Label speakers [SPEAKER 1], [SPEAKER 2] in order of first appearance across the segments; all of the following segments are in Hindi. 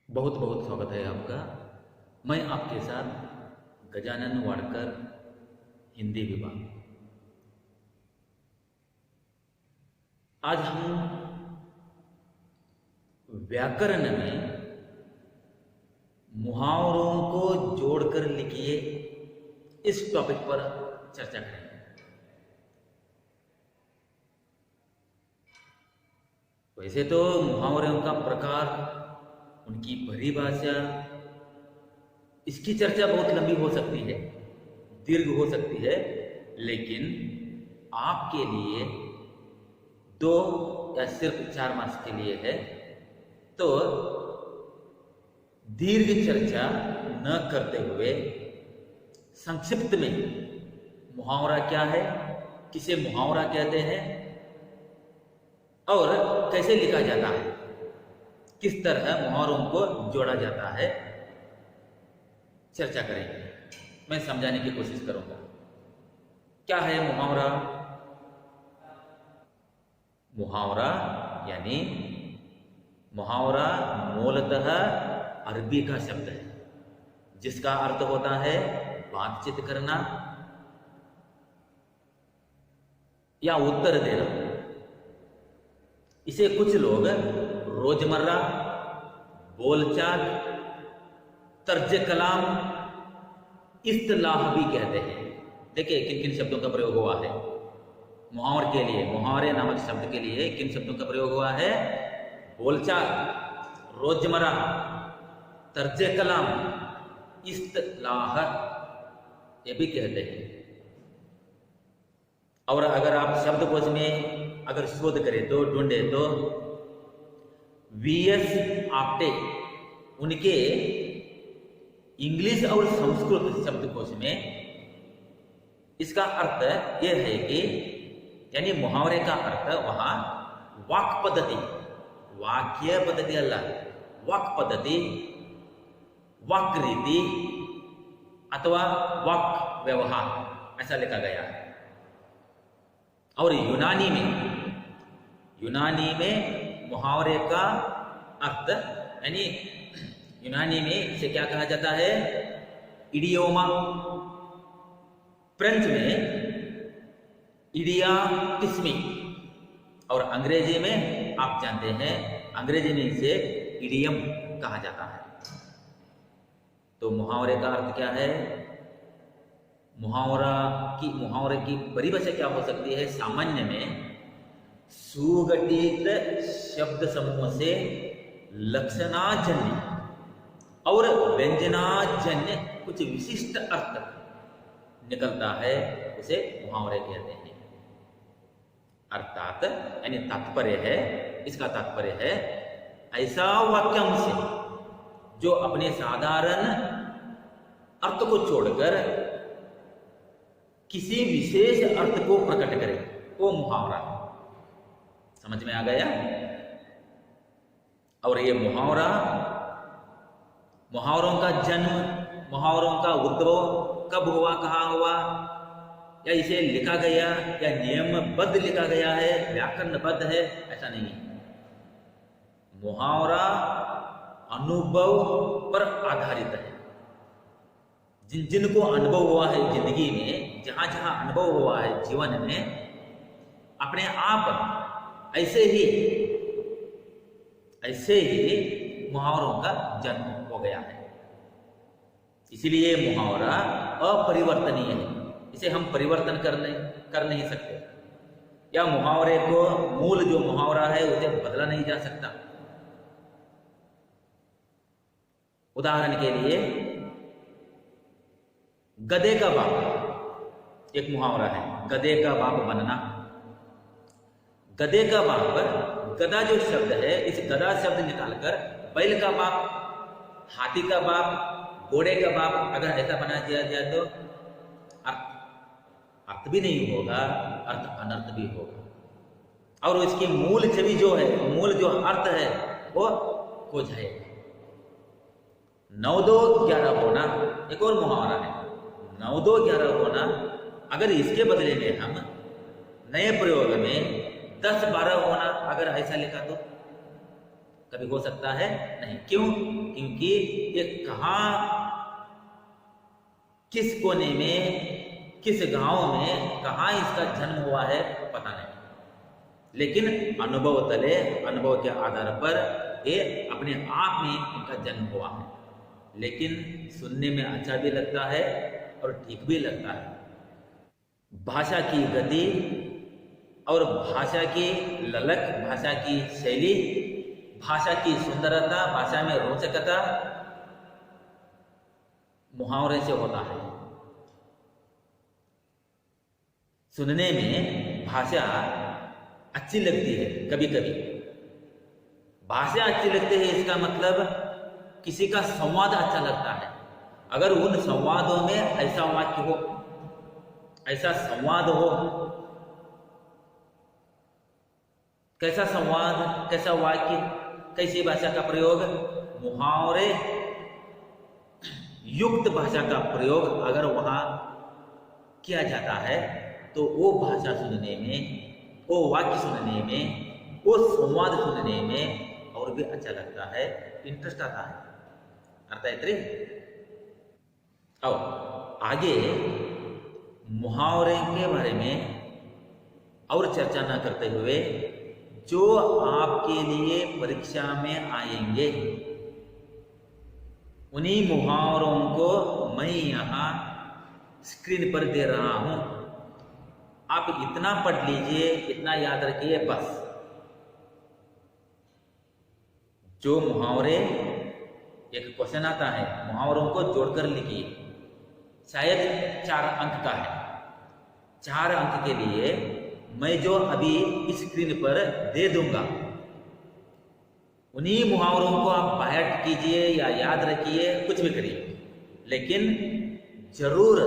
[SPEAKER 1] बहुत बहुत स्वागत है आपका। मैं आपके साथ गजानन वाडकर, हिंदी विभाग। आज हम व्याकरण में मुहावरों को जोड़कर लिखिए इस टॉपिक पर चर्चा करेंगे। वैसे तो मुहावरों का प्रकार, उनकी परिभाषा, इसकी चर्चा बहुत लंबी हो सकती है, दीर्घ हो सकती है, लेकिन आपके लिए 2 या सिर्फ 4 मार्क्स के लिए है, तो दीर्घ चर्चा न करते हुए संक्षिप्त में मुहावरा क्या है, किसे मुहावरा कहते हैं और कैसे लिखा जाता है, किस तरह मुहावरों को जोड़ा जाता है, चर्चा करेंगे। मैं समझाने की कोशिश करूंगा। क्या है मुहावरा? मुहावरा यानी मुहावरा मूलतः अरबी का शब्द है, जिसका अर्थ होता है बातचीत करना या उत्तर देना। इसे कुछ लोग रोजमर्रा, बोलचाल, तर्ज कलाम, इस्तिलाह भी कहते हैं। देखिए किन किन शब्दों का प्रयोग हुआ है मुहावरे के लिए। मुहावरे नामक शब्द के लिए किन शब्दों का प्रयोग हुआ है? बोलचाल, रोजमर्रा, तर्ज कलाम, इस्तिलाह, ये भी कहते हैं। और अगर आप शब्दकोश में अगर शोध करें तो ढूंढे तो वीएस आप्टे उनके इंग्लिश और संस्कृत शब्दकोश में इसका अर्थ यह है कि यानी मुहावरे का अर्थ वहां वाक् पद्धति, वाक्य पद्धति अल्लाह, वाक् पद्धति, वाक् रीति अथवा वाक् व्यवहार ऐसा लिखा गया है। और यूनानी में मुहावरे का अर्थ यानी यूनानी में इसे क्या कहा जाता है? इडियोमा। फ्रेंच में इडियाटिस्मी। और अंग्रेजी में आप जानते हैं, अंग्रेजी में इसे इडियम कहा जाता है। तो मुहावरे का अर्थ क्या है? मुहावरे की परिभाषा क्या हो सकती है? सामान्य में सुगठित शब्द समूह से लक्षणाजन्य और व्यंजनाजन्य कुछ विशिष्ट अर्थ निकलता है, उसे मुहावरे कहते हैं। अर्थात यानी तात्पर्य है, इसका तात्पर्य है ऐसा वाक्यांश जो अपने साधारण अर्थ को छोड़कर किसी विशेष अर्थ को प्रकट करे, वो मुहावरा है। समझ में आ गया? और ये मुहावरों का जन्म, मुहावरों का उद्भव कब हुआ, कहाँ हुआ, या इसे लिखा गया या नियमबद्ध लिखा गया है, व्याकरणबद्ध है, ऐसा नहीं है। मुहावरा अनुभव पर आधारित है। जिनको अनुभव हुआ है जिंदगी में, जहां जहां अनुभव हुआ है जीवन में, अपने आप ऐसे ही मुहावरों का जन्म हो गया है। इसलिए मुहावरा अपरिवर्तनीय है, इसे हम परिवर्तन कर नहीं सकते, या मुहावरे को मूल जो मुहावरा है उसे बदला नहीं जा सकता। उदाहरण के लिए गधे का बाप एक मुहावरा है, गधे का बाप बनना। गधे का बाप, गधा जो शब्द है, इस गधा शब्द निकालकर बैल का बाप, हाथी का बाप, घोड़े का बाप अगर ऐसा बना दिया जाए तो अर्थ भी नहीं होगा, अर्थ अनर्थ भी होगा, और इसकी मूल छवि जो है, मूल जो अर्थ है वो खो जाएगा। 9 2 11 होना एक और मुहावरा है। 9 2 11 होना, अगर इसके बदले में हम नए प्रयोग में 10 12 होना अगर ऐसा लिखा तो कभी हो सकता है नहीं। क्यों? क्योंकि ये कहाँ, किस कोने में, किस गांव में, कहाँ इसका जन्म हुआ है पता नहीं, लेकिन अनुभव तले, अनुभव के आधार पर ये अपने आप में इनका जन्म हुआ है। लेकिन सुनने में अच्छा भी लगता है और ठीक भी लगता है। भाषा की गति और भाषा की ललक, भाषा की शैली, भाषा की सुंदरता, भाषा में रोचकता मुहावरे से होता है। सुनने में भाषा अच्छी लगती है, कभी कभी भाषा अच्छी लगती है इसका मतलब किसी का संवाद अच्छा लगता है। अगर उन संवादों में ऐसा वाक्य हो, ऐसा संवाद हो, कैसा संवाद, कैसा वाक्य, कैसी भाषा का प्रयोग, मुहावरे युक्त भाषा का प्रयोग अगर वहां किया जाता है तो वो भाषा सुनने में, वो वाक्य सुनने में, वो संवाद सुनने में और भी अच्छा लगता है, इंटरेस्ट आता है। अर्थ आयत्री? अब आगे मुहावरे के बारे में और चर्चा न करते हुए जो आपके लिए परीक्षा में आएंगे उन्हीं मुहावरों को मैं यहाँ स्क्रीन पर दे रहा हूं। आप इतना पढ़ लीजिए, इतना याद रखिए बस। जो मुहावरे, एक क्वेश्चन आता है, मुहावरों को जोड़कर लिखिए, शायद 4 अंक का है। 4 अंक के लिए मैं जो अभी इस स्क्रीन पर दे दूंगा उन्हीं मुहावरों को आप बायट कीजिए या याद रखिए, कुछ भी करिए, लेकिन जरूर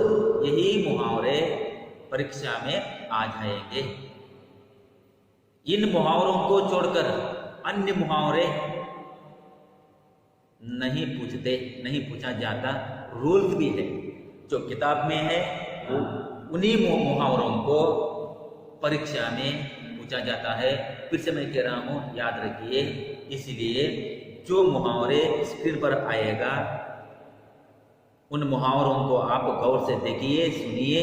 [SPEAKER 1] यही मुहावरे परीक्षा में आ जाएंगे। इन मुहावरों को छोड़कर अन्य मुहावरे नहीं पूछा जाता। रूल्स भी है जो किताब में है, वो उन्हीं मुहावरों को परीक्षा में पूछा जाता है। फिर से मैं कह रहा हूं, याद रखिए। इसलिए जो मुहावरे स्क्रीन पर आएगा उन मुहावरों को आप गौर से देखिए, सुनिए,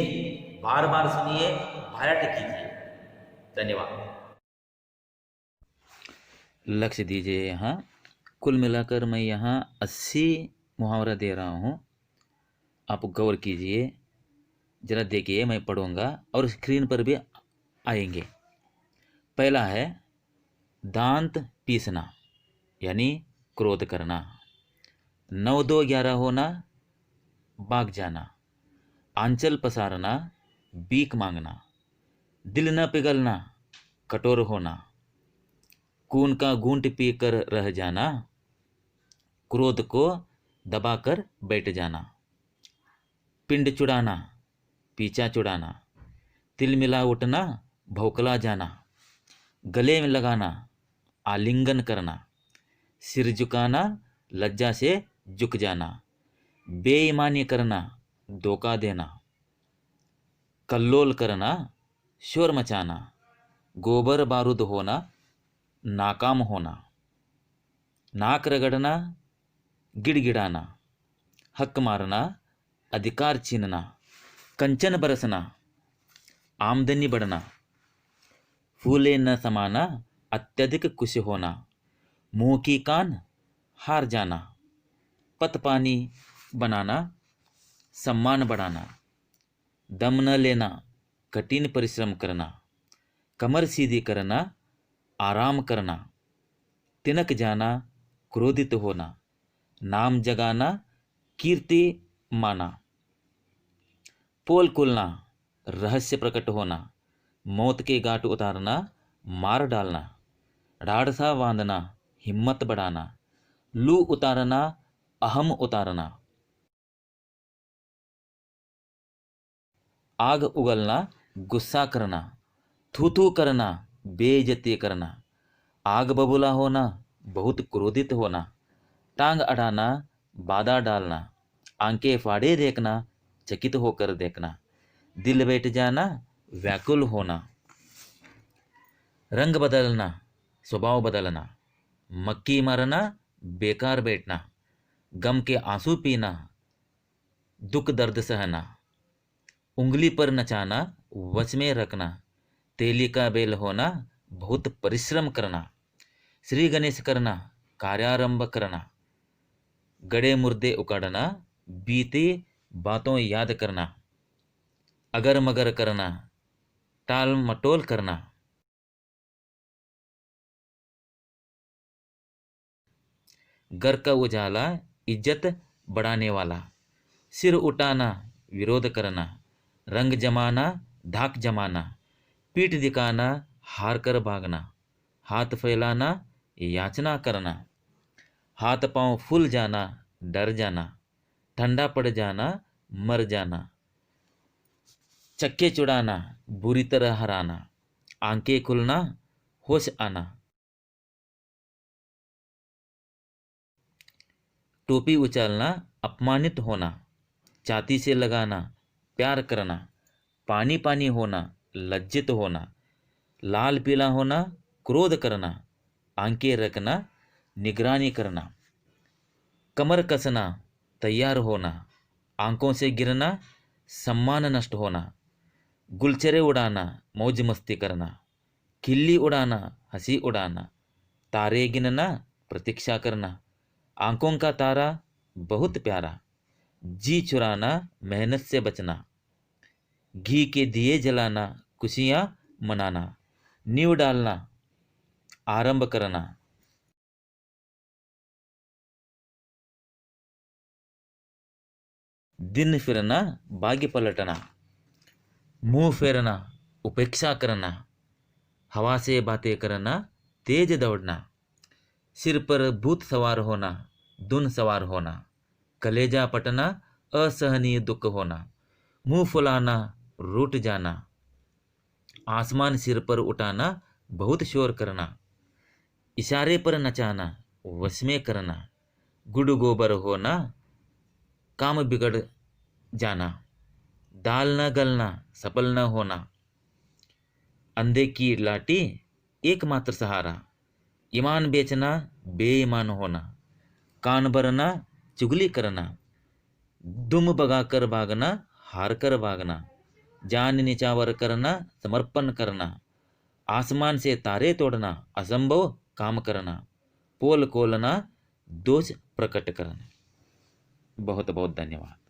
[SPEAKER 1] बार बार सुनिए, बायट कीजिए। धन्यवाद।
[SPEAKER 2] लक्ष्य दीजिए। यहाँ कुल मिलाकर मैं यहाँ 80 मुहावरा दे रहा हूँ। आप गौर कीजिए, जरा देखिए, मैं पढ़ूंगा और स्क्रीन पर भी आएंगे। पहला है दांत पीसना, यानी क्रोध करना। 9 2 11 होना, भाग जाना। आंचल पसारना, भीख मांगना। दिल न पिघलना, कठोर होना। खून का घूंट पीकर रह जाना, क्रोध को दबाकर बैठ जाना। पिंड चुड़ाना, पीछा चुड़ाना। तिल मिला उठना, भौकला जाना। गले में लगाना, आलिंगन करना। सिर झुकाना, लज्जा से झुक जाना। बेईमानी करना, धोखा देना। कल्लोल करना, शोर मचाना। गोबर बारूद होना, नाकाम होना। नाक रगड़ना, गिड़गिड़ाना। हक मारना, अधिकार छीनना। कंचन बरसना, आमदनी बढ़ना। फूले न समाना, अत्यधिक खुश होना। मुंह की कान, हार जाना। पत पानी बनाना, सम्मान बढ़ाना। दम न लेना, कठिन परिश्रम करना। कमर सीधी करना, आराम करना। तिनक जाना, क्रोधित होना। नाम जगाना, कीर्ति माना। पोल खुलना, रहस्य प्रकट होना। मौत के घाट उतारना, मार डालना। ढाढ़सा बांधना, हिम्मत बढ़ाना। लू उतारना, अहम उतारना। आग उगलना, गुस्सा करना। थू थू करना, बेइज्जती करना। आग बबूला होना, बहुत क्रोधित होना। टांग अड़ाना, बाधा डालना। आंखें फाड़े देखना, चकित होकर देखना। दिल बैठ जाना, व्याकुल होना। रंग बदलना, स्वभाव बदलना। मक्की मारना, बेकार बैठना, गम के आंसू पीना, दुख दर्द सहना, उंगली पर नचाना, वश में रखना, तेली का बेल होना, बहुत परिश्रम करना, श्री गणेश करना, कार्यारंभ करना, गड़े मुर्दे उकाड़ना, बीते बातों याद करना, अगर मगर करना, टाल मटोल करना, घर का उजाला, इज्जत बढ़ाने वाला, सिर उठाना, विरोध करना, रंग जमाना, धाक जमाना, पीठ दिखाना, हार कर भागना, हाथ फैलाना, याचना करना, हाथ पांव फूल जाना, डर जाना, ठंडा पड़ जाना, मर जाना, चक्के चुड़ाना, बुरी तरह हराना, आंखें खुलना, होश आना, टोपी उछालना, अपमानित होना, छाती से लगाना, प्यार करना, पानी पानी होना, लज्जित होना, लाल पीला होना, क्रोध करना, आंखें रखना, निगरानी करना, कमर कसना, तैयार होना, आंखों से गिरना, सम्मान नष्ट होना, गुलछरे उड़ाना, मौज मस्ती करना, खिल्ली उड़ाना, हंसी उड़ाना, तारे गिनना, प्रतीक्षा करना, आंखों का तारा बहुत प्यारा, जी चुराना, मेहनत से बचना, घी के दिए जलाना, खुशियां मनाना, नींव डालना, आरंभ करना, दिन फिरना, भाग्य पलटना, मुंह फेरना, उपेक्षा करना, हवा से बातें करना, तेज दौड़ना, सिर पर भूत सवार होना, धुन सवार होना, कलेजा पटना, असहनीय दुख होना, मुंह फुलाना, रूठ जाना, आसमान सिर पर उठाना, बहुत शोर करना, इशारे पर नचाना, वश में करना, गुड़ गोबर होना, काम बिगड़ जाना, दाल न गलना, सफल न होना, अंधे की लाठी एकमात्र सहारा, ईमान बेचना, बेईमान होना, कान भरना, चुगली करना, दुम भगाकर भागना, हार कर भागना, जान निछावर करना, समर्पण करना, आसमान से तारे तोड़ना, असंभव काम करना, पोल खोलना, दोष प्रकट करना। बहुत बहुत धन्यवाद।